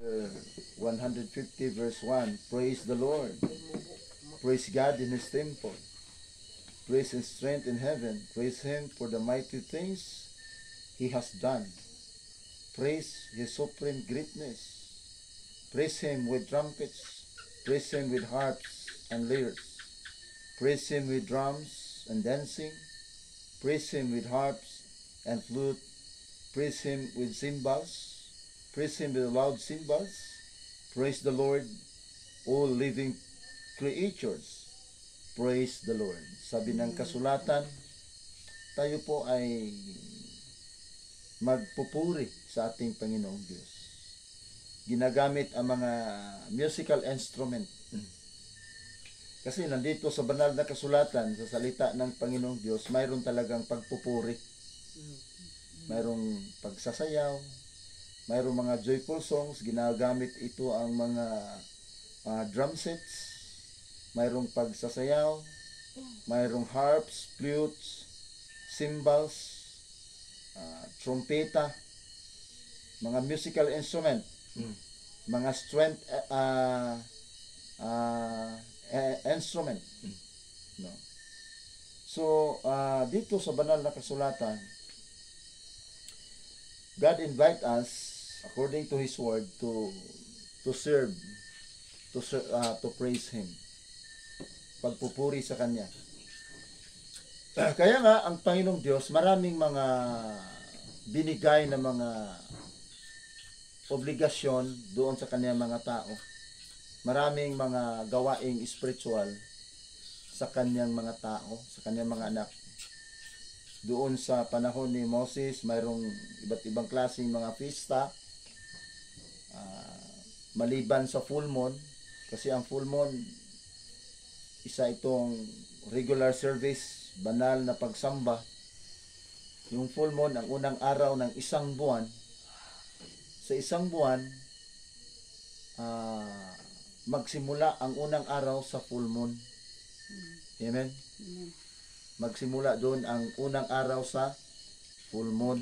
150 verse 1. Praise the Lord. Praise God in His temple. Praise His strength in heaven. Praise Him for the mighty things He has done. Praise His supreme greatness. Praise Him with trumpets. Praise Him with harps and lyres. Praise Him with drums and dancing. Praise Him with harps and flute. Praise Him with cymbals. Praise Him with loud cymbals. Praise the Lord, all living creatures. Praise the Lord. Sabi ng kasulatan, tayo po ay magpupuri sa ating Panginoong Diyos. Ginagamit ang mga musical instrument. Kasi nandito sa banal na kasulatan, sa salita ng Panginoong Diyos, mayroon talagang pagpupuri. Mayroong pagsasayaw, mayroong mga joyful songs, ginagamit ito ang mga drum sets, mayroong pagsasayaw, mayroong harps, flutes, cymbals, trumpeta, mga musical instrument, mga strength instrument. No? So, dito sa banal na kasulatan, God invite us according to His word to serve, to praise Him, pagpupuri sa Kanya. Kaya nga ang Panginoong Diyos maraming mga binigay na mga obligasyon doon sa Kanyang mga tao, maraming mga gawaing spiritual sa Kanyang mga tao, sa Kanyang mga anak. Doon sa panahon ni Moses, mayroong iba't ibang klaseng mga pista, maliban sa full moon, kasi ang full moon, isa itong regular service, banal na pagsamba. Yung full moon, ang unang araw ng isang buwan, sa isang buwan, magsimula ang unang araw sa full moon. Amen? Magsimula doon ang unang araw sa full moon.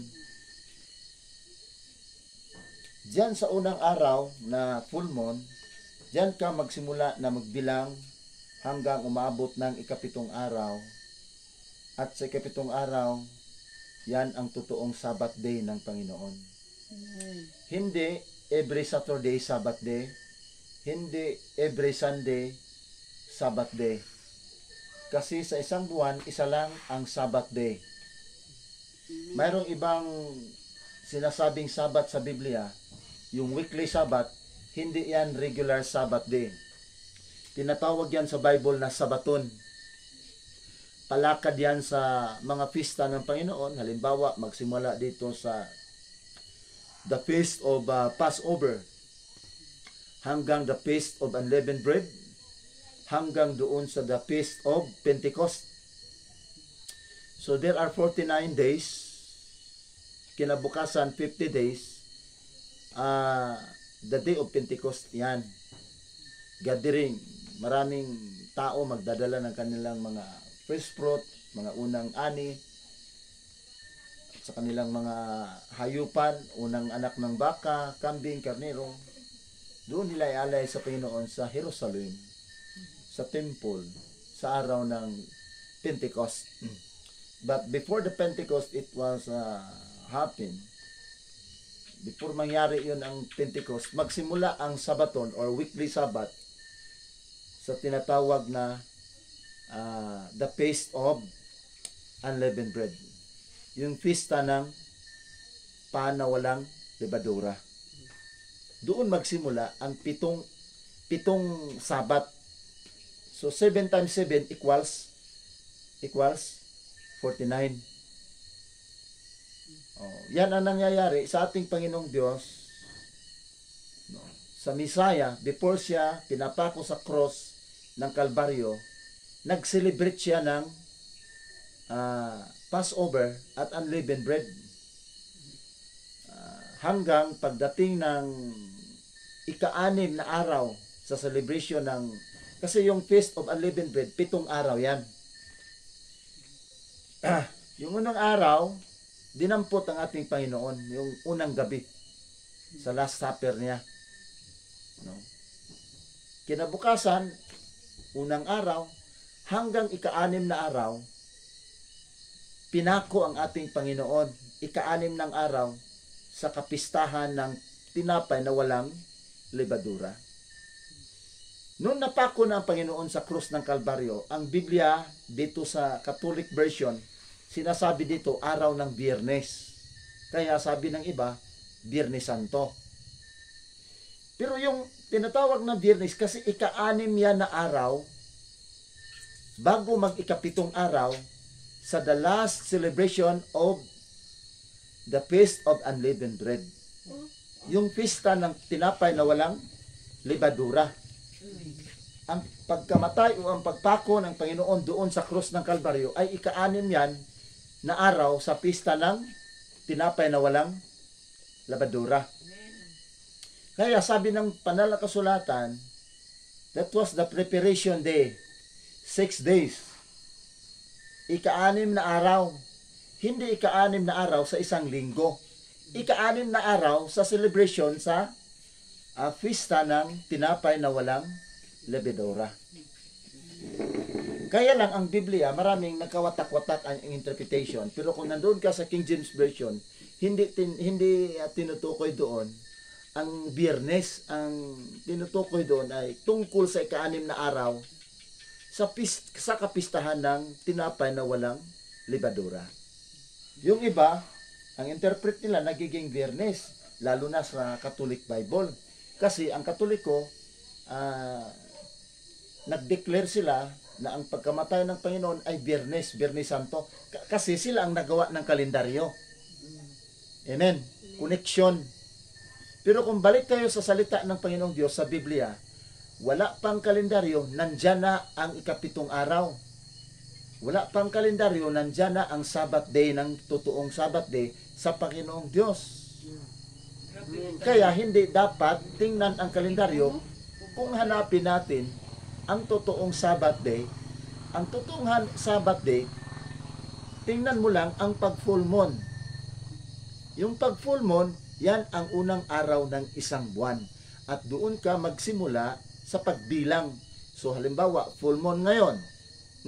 Diyan sa unang araw na full moon, diyan ka magsimula na magbilang hanggang umabot ng ikapitong araw. At sa ikapitong araw, yan ang totoong Sabbath day ng Panginoon. Hindi every Saturday Sabbath day, hindi every Sunday Sabbath day. Kasi sa isang buwan, isa lang ang Sabbath day. Mayroong ibang sinasabing Sabbath sa Biblia, yung weekly Sabbath, hindi yan regular Sabbath day. Tinatawag yan sa Bible na Sabaton. Palakad yan sa mga pista ng Panginoon. Halimbawa, magsimula dito sa the Feast of Passover hanggang the Feast of Unleavened Bread, hanggang doon sa the Feast of Pentecost. So there are 49 days, kinabukasan 50 days, the day of Pentecost yan. Gathering, maraming tao magdadala ng kanilang mga first fruit, mga unang ani, at sa kanilang mga hayupan, unang anak ng baka, kambing, karnero. Doon nila ialay sa Panginoon sa Jerusalem, sa temple, sa araw ng Pentecost. But before the Pentecost, it was happened. Before mangyari yun ang Pentecost, magsimula ang Sabaton or weekly Sabbath sa tinatawag na the Feast of Unleavened Bread. Yung pista ng paana walang lebadura. Doon magsimula ang pitong Sabat. So 7 times 7 equals 49. Yan ang nangyayari sa ating Panginoong Diyos. Sa Misaya, before siya pinapako sa cross ng Kalbaryo, nag-celebrate siya ng Passover at unleavened bread. Hanggang pagdating ng ika-6 na araw sa celebration ng, kasi yung Feast of Unleavened Bread, 7 araw yan. Yung unang araw, dinampot ang ating Panginoon, yung unang gabi, sa Last Supper niya. No? Kinabukasan, unang araw, hanggang ika-6 na araw, pinako ang ating Panginoon. Ika-6 ng araw sa kapistahan ng tinapay na walang lebadura. Noon napako na ang Panginoon sa krus ng Kalbaryo, ang Biblia dito sa Catholic version, sinasabi dito araw ng Biyernes. Kaya sabi ng iba, Biyernes Santo. Pero yung tinatawag na Biyernes kasi ika-6 yan na araw bago mag-ika-7 araw sa the last celebration of the Feast of Unleavened Bread. Yung pista ng tinapay na walang lebadura. Ang pagkamatay o ang pagpako ng Panginoon doon sa krus ng Kalbaryo ay ika-6 yan na araw sa pista ng tinapay na walang lebadura. Kaya sabi ng Panalakasulatan, that was the preparation day. 6 days. Ika-6 na araw. Hindi ika-6 na araw sa isang linggo. Ika-6 na araw sa celebration sa pista ng tinapay na walang lebadura. Kaya lang ang Biblia, maraming nagkawatak-watak ang interpretation. Pero kung nandoon ka sa King James Version, hindi tinutukoy doon ang Biyernes. Ang tinutukoy doon ay tungkol sa ika-6 na araw sa kapistahan ng tinapay na walang lebadura. Yung iba, ang interpret nila nagiging Biyernes, lalo na sa Catholic Bible. Kasi ang Katoliko, nag-declare sila na ang pagkamatay ng Panginoon ay Biyernes, Biyernes Santo. Kasi sila ang nagawa ng kalendaryo. Amen. Connection. Pero kung balik tayo sa salita ng Panginoong Diyos sa Biblia, wala pang kalendaryo, nandyan na ang ika-7 araw. Wala pang kalendaryo, nandyan na ang Sabbath day ng totoong Sabbath day sa Panginoong Diyos. Kaya hindi dapat tingnan ang kalendaryo kung hanapin natin ang totoong Sabbath day. Ang totoong Sabbath day, tingnan mo lang ang pag-full moon. Yung pag-full moon, yan ang unang araw ng isang buwan. At doon ka magsimula sa pagbilang. So halimbawa, full moon ngayon.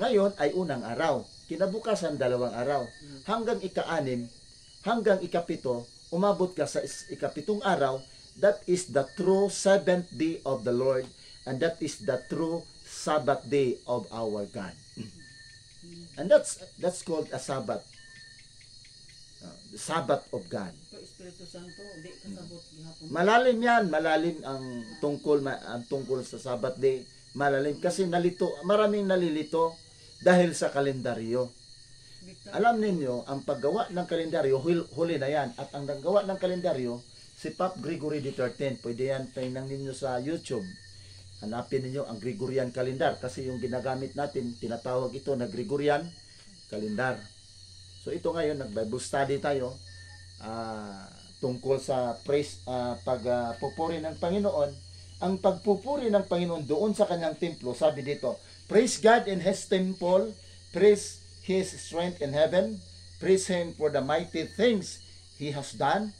Ngayon ay unang araw. Kinabukasan, 2 araw. Hanggang ika-6, hanggang ika-7, umabot ka sa ika-7 araw. That is the true 7th day of the Lord. And that is the true Sabbath day of our God. And that's called a Sabbath. The Sabbath of God. Espiritu Santo, di kasabot gihapon. Malalim yan, malalim ang tungkol sa Sabbath day. Malalim kasi maraming nalilito dahil sa kalendaryo. Alam ninyo, ang paggawa ng kalendaryo, huli na yan. At ang naggawa ng kalendaryo, si Pope Gregory XIII. Pwede yan, tingnan ninyo sa YouTube. Hanapin ninyo ang Gregorian calendar kasi yung ginagamit natin, tinatawag ito na Gregorian calendar. So ito ngayon, nag-Bible study tayo tungkol sa pagpupuri ng Panginoon. Ang pagpupuri ng Panginoon doon sa kanyang templo, sabi dito, praise God in His temple, praise His strength in heaven, praise Him for the mighty things He has done,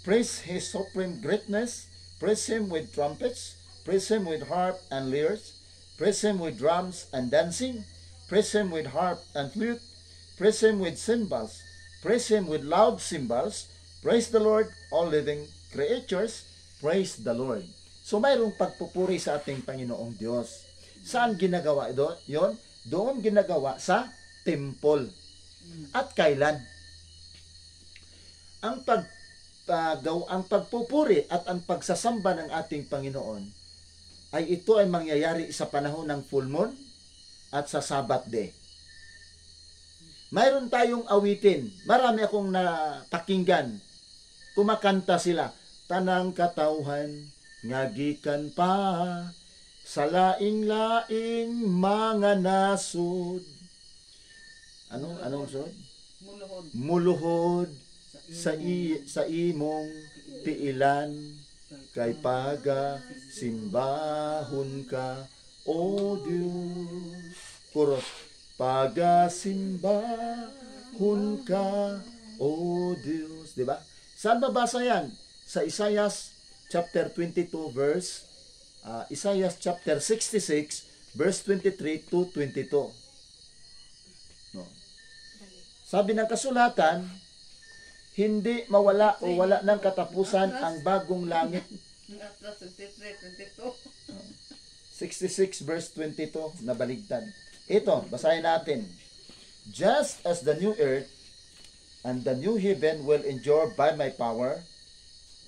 praise His supreme greatness, praise Him with trumpets, praise Him with harp and lyres, praise Him with drums and dancing, praise Him with harp and flute, praise Him with cymbals, praise Him with loud cymbals, praise the Lord, all living creatures, praise the Lord. So mayroong pagpupuri sa ating Panginoong Diyos. Saan ginagawa ito? Yon, doon ginagawa sa temple. At kailan? Ang pagpupuri at ang pagsasamba ng ating Panginoon ay ito ay mangyayari sa panahon ng full moon at sa Sabbath day. Mayroon tayong awitin. Marami akong napakinggan. Kumakanta sila. Tanang katawhan, ngagikan pa, sa laing-laing mga nasud. Anong sud? Muluhod sa imong tiilan, kay paga simbahon ka, O Diyos. Chorus. Paga simbahon ka, O Diyos. Diba? Saan babasa yan? Sa Isaiah chapter 22 verse Isaiah chapter 66 verse 23 to 22. No. Sabi ng kasulatan, hindi mawala o wala ng katapusan ang bagong langit. Atlas 23, 22. 66 verse 22 na baligtad. Ito, basahin natin. Just as the new earth and the new heaven will endure by my power,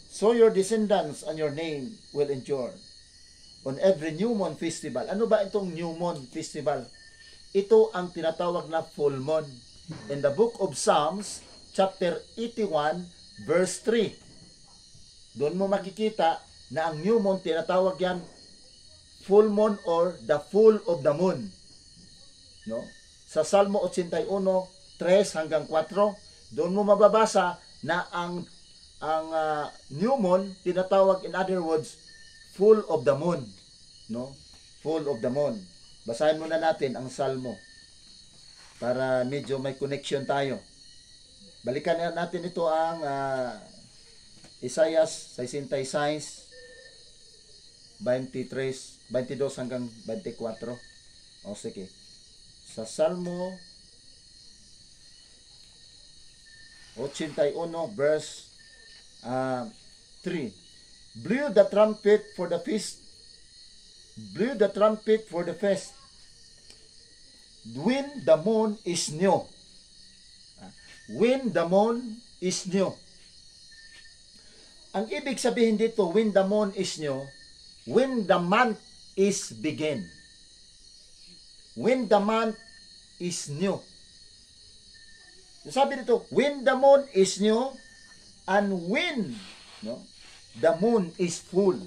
so your descendants and your name will endure. On every new moon festival. Ano ba itong new moon festival? Ito ang tinatawag na full moon. In the book of Psalms, chapter 81, verse 3. Doon mo makikita na ang new moon, tinatawag yan full moon or the full of the moon. No? Sa Salmo 81, 3 hanggang 4, doon mo mababasa na ang new moon, tinatawag, in other words, full of the moon. No? Full of the moon. Basahin muna natin ang Salmo para medyo may connection tayo. Balikan natin ito ang Isaiah 66, 23, 22 hanggang 24. O sige. Sa Salmo 81 verse 3. Blew the trumpet for the feast. Blew the trumpet for the feast. When the moon is new. When the moon is new. Ang ibig sabihin dito, when the moon is new, when the month is begin. When the month is new. Sabi dito, when the moon is new, and when the moon is full.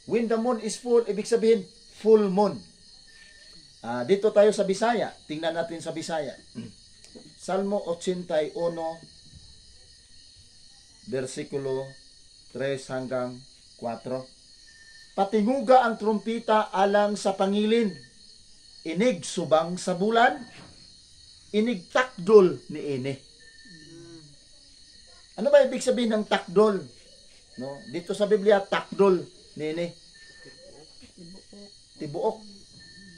When the moon is full, ibig sabihin, full moon. Dito tayo sa Bisaya. Tingnan natin sa Bisaya. Salmo 81, versikulo 3 hanggang 4. Patinguga ang trumpita alang sa pangilin. Inig subang sa bulan. Inig takdol ni ini. Ano ba ibig sabihin ng takdol? No? Dito sa Biblia, takdol ni ini. Tibuok.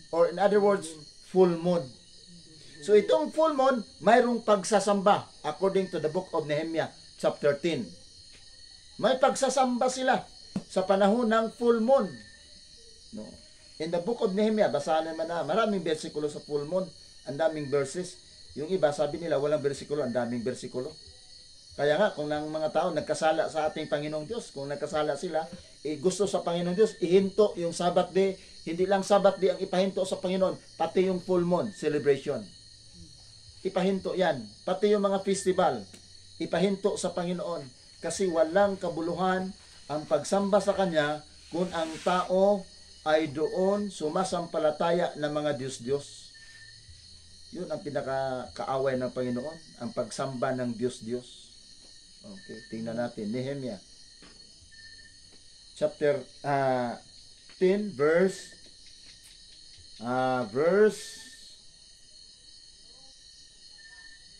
Or in other words, full moon. So itong full moon, mayroong pagsasamba according to the book of Nehemiah chapter 10. May pagsasamba sila sa panahon ng full moon. No. In the book of Nehemiah, basahan naman na maraming bersikulo sa full moon, ang daming verses. Yung iba sabi nila walang bersikulo, ang daming bersikulo. Kaya nga kung ng mga tao nagkasala sa ating Panginoong Diyos, kung nagkasala sila, gusto sa Panginoong Diyos ihinto yung Sabbath day. Hindi lang Sabbath day ang ipahinto sa Panginoon, pati yung full moon celebration. Ipahinto yan. Pati yung mga festival, ipahinto sa Panginoon. Kasi walang kabuluhan ang pagsamba sa Kanya kung ang tao ay doon sumasampalataya ng mga Diyos-Diyos. Yun ang pinaka-kaaway ng Panginoon, ang pagsamba ng Diyos-Diyos. Okay, tingnan natin. Nehemiah chapter 10 verse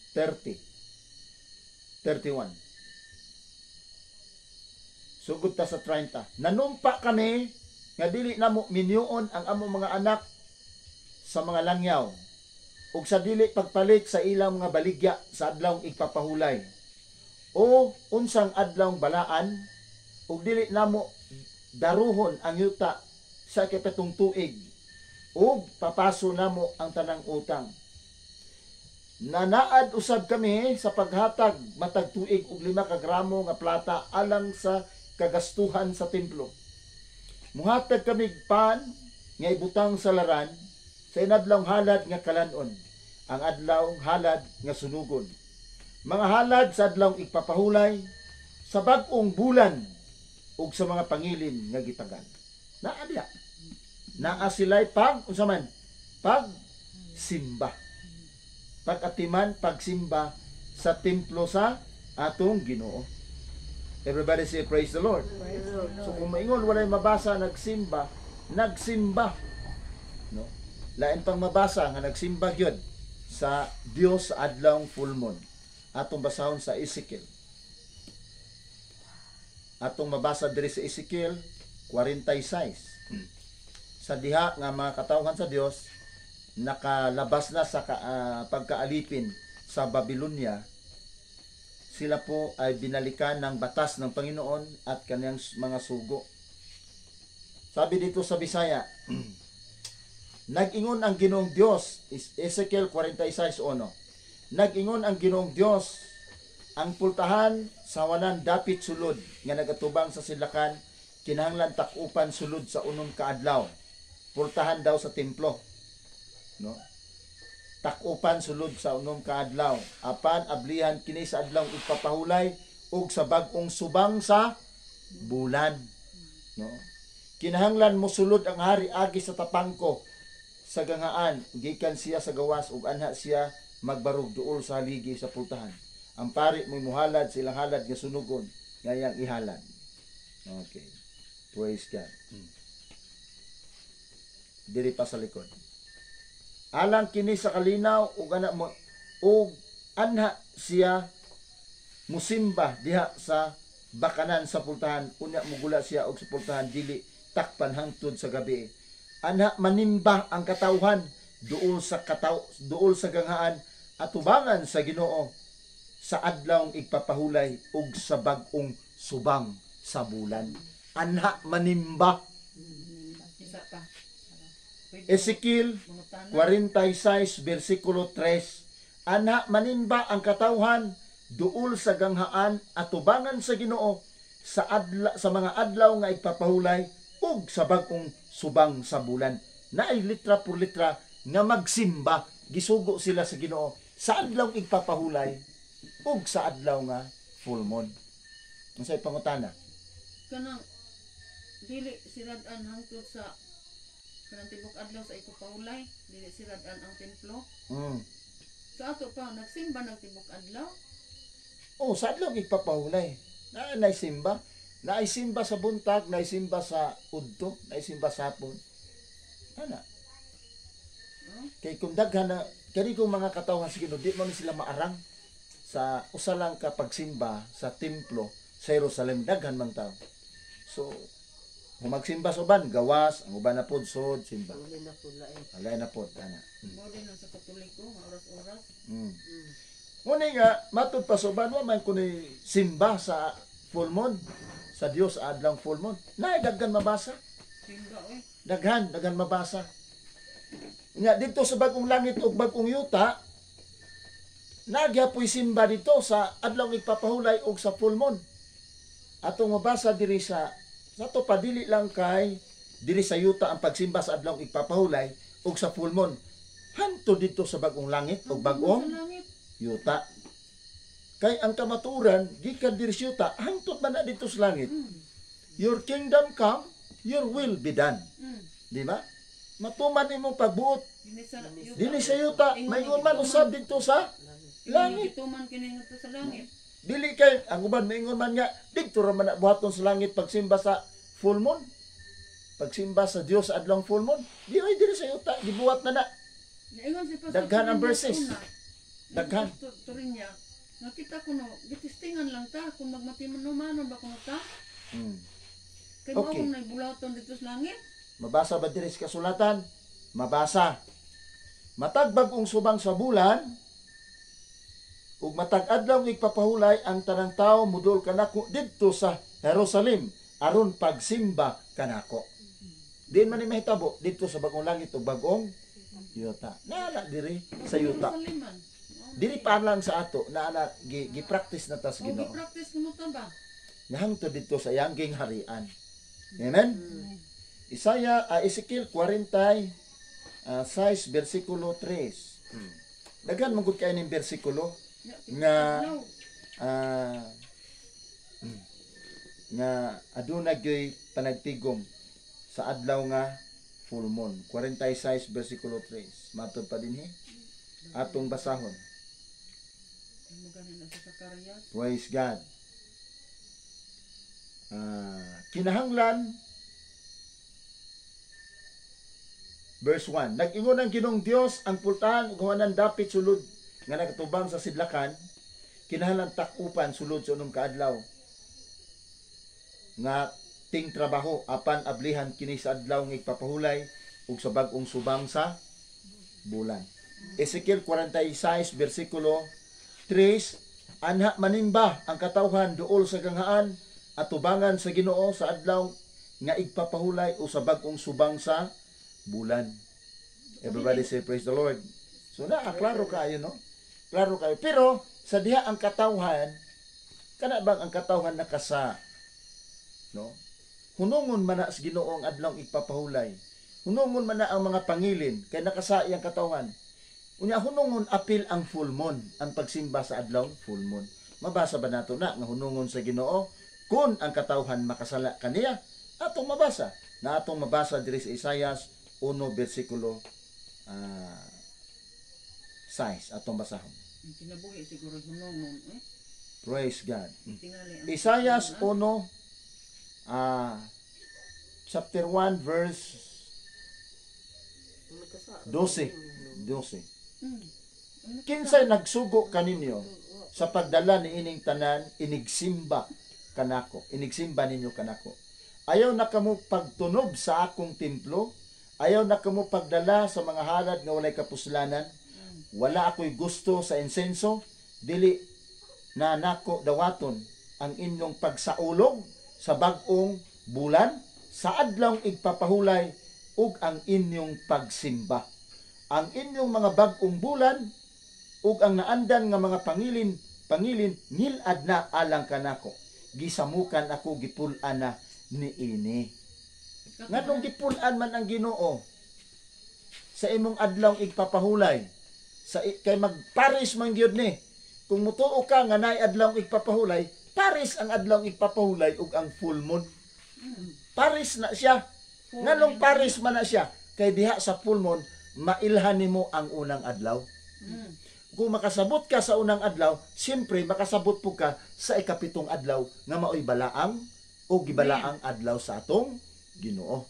31. Sugod ta sa 30. Nanumpa kami nga dili namo minyoon ang among mga anak sa mga langyaw ug sa dili pagpalit sa ilang mga baligya sa adlawng igpapahulay o unsang adlawng balaan ug dili namo daruhon ang yuta sa ikapitong tuig ug papaso namo ang tanang utang. Nanaad usab kami sa paghatag matag tuig og 5 ka gramo nga plata alang sa kagastuhan sa templo. Muhatag kami pan nga ibutang sa laran sa inadlawng halad nga kalanon, ang adlawng halad nga sunugon. Mga halad sa adlawng igpapahulay, sa bag-ong bulan ug sa mga pangilin nga gitagan. Naadya. Naa sila'y unsaman? Pagsimba. Pag-atiman, pagsimba sa templo sa atong Ginoo. Everybody say praise the Lord. Praise the Lord. So kung maingon walay mabasa nagsimba. No? Lain pang mabasa nga nagsimba gyud sa Dios sa adlawng full moon. Atong basahon sa Ezekiel. Atong mabasa diri sa Ezekiel 46. Sa diha nga mga katawhan sa Dios nakalabas na sa pagkaalipin sa Babylonia, sila po ay binalikan ng batas ng Panginoon at kanyang mga sugo. Sabi dito sa Bisaya, nag-ingon ang Ginoong Dios, Ezekiel 46:1. Nag-ingon ang Ginoong Dios, ang pultahan sa wanan dapit sulod nga nagatubang sa silakan, kinahanglan takupan sulod sa unom ka adlaw. Pultahan daw sa templo, no? Takupan sulod sa unom ka adlaw. Apan ablihan kini sa adlaw ipapahulay ug sa bag-ong subang sa bulan, no? Kinahanglan mo sulod ang hari agi sa tapangko sa gangaan, gikan siya sa gawas ug anha siya magbarog duol sa haligi sa pultahan. Ang pari mo muhalad silang halad nga sunugon ngayang ihalad. Okay. Praise God. Diri pa sa likod. Alang kini sa kalinaw ug ana mo ug anha siya musimba diha sa bakanan sa pultahan, unya mugula siya og sa pultahan dili takpan hangtod sa gabi. Anha manimba ang katawhan duol sa gangaan at tubangan sa Ginoo sa adlawng igpapahulay ug sa bag-ong subang sa bulan. Anha manimba. Isa pa. Ezekiel 46 versikulo 3. Anha manimba ang katawhan duol sa ganghaan at tubangan sa Ginoo sa mga adlaw nga igpapahulay ug sa bag-ong subang sa bulan. Naay litra por litra nga magsimba, gisugo sila sa Ginoo sa adlaw igpapahulay ug sa adlaw nga full moon. Unsay pangutana? Kanang dili sirad-an hangtod sa kanang tibok adlaw sa ipapahulay, dili sirad-an ang templo. Sa ato pa nagsimba ng tibok adlaw. Oh, sa adlaw igpapahulay. Naisimba. Naisimba sa buntag, naisimba sa udto, naisimba sa hapon. Ana. Kay kung daghan na kani kung mga katawhan sa Ginoo, di man sila maarang sa usa lang ka pagsimba sa templo sa Jerusalem, daghan man tao. So, kung magsimba sa uban, gawas, ang uban na pod sod, simba. Alay na pod, ana. Mo din sa Katoliko, oras-oras. Muna nga, matod pa sa uban, man kuno simba sa full moon, sa Dios adlang full moon. Daghan mabasa. Simba oy. Daghan mabasa. Nga dito sa bagong langit ug bagong yuta, nagyapoy simba dito sa adlaw igpapahulay ug sa full moon. Atong mabasa diri sa to padili lang kay diri sa yuta ang pagsimba sa adlaw igpapahulay ug sa full moon. Hanto dito sa bagong langit ug bagong yuta. Kay ang kamaturan gikan diri sa yuta hangtod man na dito sa langit. Your kingdom come, your will be done. Di ba? Matuman imong pagbuot dinhi sa yuta, mayingon man usab dito sa langit. Tuman kini ngadto sa langit. Dili kay ang uban maingon man nga didto ra man na buhaton sa langit pagsimba sa full moon. Pagsimba sa Dios sa adlong full moon. Di ay diri sa yuta gibuhat na. Daghan ang verses. Daghan. Turinya. Nakita ko no, gitistingan lang ta kung magmatimanumanon ba kuno ta? Kay mo Okay. kung nagbulaton dito sa langit. Mabasa ba diri sa kasulatan? Mabasa. Matag bag-ong subang sa bulan ug matag adlaw igpapahulay ang tanang tawo mudol kanako didto sa Jerusalem aron pagsimba kanako. Diin man ni mahitabo dito sa bagong langit ug bagong yuta. Naana diri sa yuta. Diri pa lang sa ato naana gi-practice na tas O, Ginoo. gi-practice mo ta ba? Hangtod dito sa yangging harian. Amen. Ezekiel 46 versikulo 3. Daghan man gud kay ning bersikulo nga aduna gyoy panagtigom sa adlaw nga full moon. 46 versikulo 3. Matod pa dinhi atong basahon. Maganin na sa Zacarias. Praise God. Kinahanglan verse 1. Nag-ingon ang Ginoong Dios ang pultahan ug huwanan dapit sulod nga nagatubang sa sidlakan, kinahanglan takupan sulod sa unom ka adlaw nga ting trabaho apan ablihan kini sa adlaw nga igpapahulay ug sa bag-ong subang sa bulan. Ezekiel 46 bersikulo 3, anha manimba ang katawhan duol sa ganghaan at tubangan sa Ginoo sa adlaw nga igpapahulay o sa bag-ong subang sa bulan. Everybody say praise the Lord. So klaro kayo, no? Klaro kayo. Pero sa diha ang katawhan, kana bang ang katawhan nakasa, no? Hunungon man na sa Ginoo ang adlaw igpapahulay. Hunungon man na ang mga pangilin kay nakasa iyang katawhan. Unya hunungon apil ang full moon, ang pagsimba sa adlaw full moon. Mabasa ba nato na nga hunungon sa Ginoo kung ang katawhan makasala kaniya? Atong mabasa. Na atong mabasa diri sa Isaias 1 bersikulo 6 atong basahon. Kinabuhi siguro hunungon Praise God. Tingali ang Isaias 1 chapter 1 verse 12. Kinsay nagsugo kaninyo sa pagdala ni ining tanan inigsimba kanako. Inigsimba ninyo kanako. Ayaw na kamo pagtunog sa akong templo. Ayaw na kamo pagdala sa mga halad nga walay kapuslanan. Wala ako'y gusto sa insenso. Dili na nako dawaton ang inyong pagsaulog sa bag-ong bulan sa adlaw igpapahulay ug ang inyong pagsimba. Ang inyong mga bag-ong bulan ug ang naandan nga mga pangilin ngilad na alang kanako. Gisamukan ako gipulan na niini. Nganong gipulan man ang Ginoo sa imong adlaw igpapahulay sa kay magparis man gyud ni. Kung mutuo ka nga naay adlaw igpapahulay, paris ang adlaw igpapahulay ug ang full moon. Paris na siya. Nganong paris man na siya kay diha sa full moon mailhan nimo ang unang adlaw. Kung makasabot ka sa unang adlaw, siyempre makasabot po ka sa ikapitong adlaw nga maoy balaang o gibalaang adlaw sa atong Ginoo.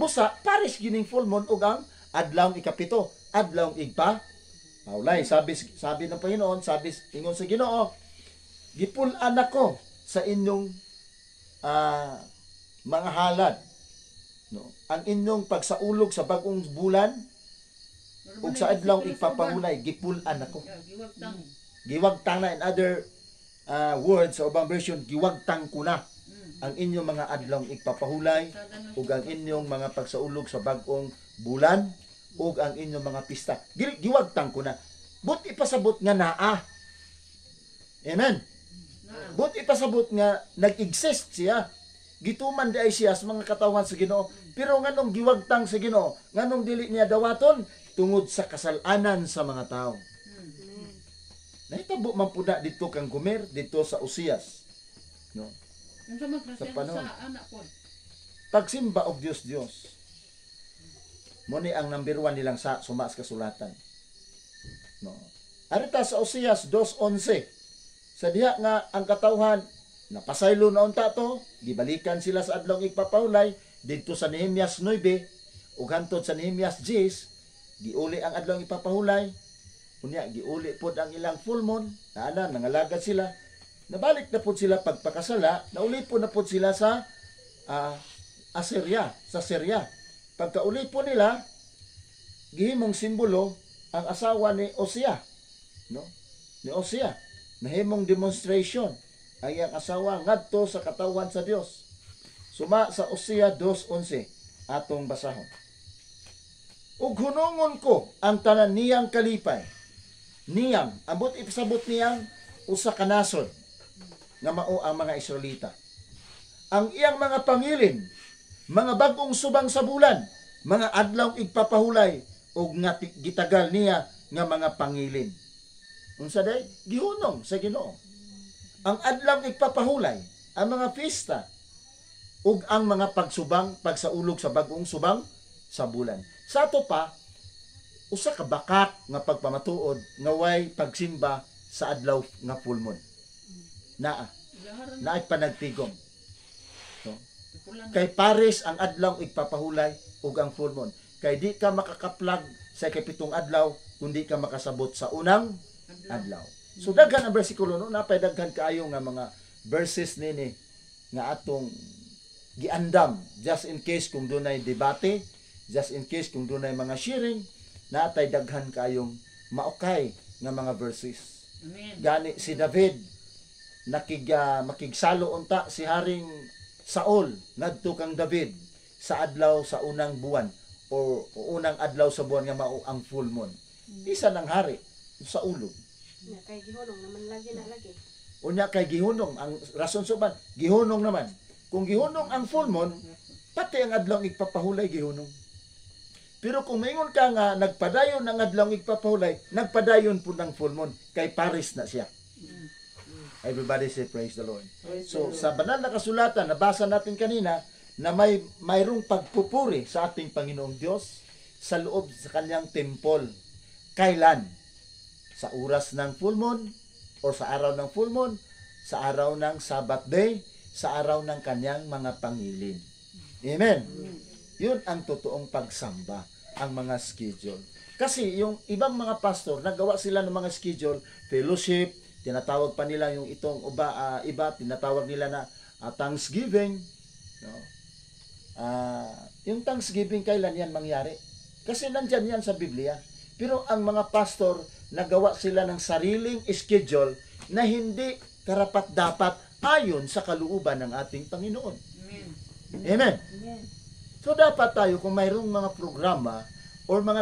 Busa paris gining full moon ug ang adlaw ikapito, adlaw igpa paulay. Sabi ng Panginoon, sabi ingon sa Ginoo, gipulan ako sa inyong mga halad, no? Ang inyong pagsaulog sa bagong bulan ug sa adlaw igpapahulay gipulan ako. Giwagtang na, in other words sa ubang version, giwagtang ko na ang inyong mga adlaw igpapahulay ug ang inyong mga pagsaulog sa bagong bulan ug ang inyong mga pista. Giwagtang ko na. But ipasabot nga naa. Amen. But ipasabot nga nag-exist siya. Gituman di ay siya sa mga katawhan sa Ginoo. Pero nganong giwagtang sa Ginoo, nganong dili niya dawaton tungod sa kasalanan sa mga tao. Nahitabo man pud dito kang Gomer, dito sa Uzias. No? Sa panahon. Pagsimba og Dios. Muni ang number 1 nilang sa sumas kasulatan. No. Arita sa Uzias 2:11. Sa diha nga ang katawhan napasaylo na unta to, gibalikan sila sa adlaw igpapahulay didto sa Nehemias 9 ug hantod sa Nehemias 10, giuli ang adlaw igpapahulay. Unya giuli pod ang ilang full moon, nangalagad sila. Nabalik na pod sila pagpakasala, nauli po na pod sila sa Assyria, sa Syria. Pagkauli po nila, gihimong simbolo ang asawa ni Osea, no? Ni Osea, nahimong demonstration ang iyang asawa ngadto sa katawan sa Dios. Suma sa Osea 2:11 atong basahon. Ug hunungon ko ang tanan niyang kalipay. Niyang ambot ipasabot niyang usa ka nasod nga mao ang mga Israelita. Ang iyang mga pangilin, mga bagong subang sa bulan, mga adlaw igpapahulay ug nga gitagal niya nga mga pangilin. Unsa day? Gihunong sa Ginoo. Ang adlaw igpapahulay, ang mga pista ug ang mga pagsaulog sa bagong subang sa bulan. Sa ato pa usa ka bakat nga pagpamatuod nga way pagsimba sa adlaw nga full moon. Naay panagtigom. No? Kay pares ang adlaw igpapahulay ug ang full moon. Kay di ka makakaplag sa ikapitong adlaw kundi ka makasabot sa unang adlaw. So daghan ang bersikulo no, napay daghan kaayo nga mga verses nini nga atong giandam just in case kung dunay debate, just in case kung dunay mga sharing, natay daghan kayong maukay nga mga verses. Amen. Gani si David makigsalo unta si Haring Saul ngadto kang David sa adlaw sa unang buwan o unang adlaw sa buwan nga mao ang full moon. Isa ng hari sa ulog. Na kay gihunong naman lagi na lagi. Unya kay gihunong ang rason suban gihunong naman. Kung gihunong ang full moon, pati ang adlaw igpapahulay gihunong. Pero kung maingon ka nga nagpadayon ang adlaw igpapahulay, nagpadayon po ng full moon kay Paris na siya. Everybody say praise the Lord. So sa banal na kasulatan nabasa natin kanina na mayroong pagpupuri sa ating Panginoong Diyos sa loob sa kanyang temple. Kailan? Sa oras ng full moon o sa araw ng full moon, sa araw ng Sabbath day, sa araw ng kanyang mga pangilin. Amen. Yun ang totoong pagsamba, ang mga schedule. Kasi yung ibang mga pastor, nagawa sila ng mga schedule, fellowship, tinatawag pa nila yung itong iba, tinatawag nila na Thanksgiving. No? Yung Thanksgiving, kailan yan mangyari? Kasi nandyan yan sa Biblia. Pero ang mga pastor, nagawa sila ng sariling schedule na hindi karapat-dapat ayon sa kalooban ng ating Panginoon. Amen. Amen. Amen. So dapat tayo kung mayroong mga programa or mga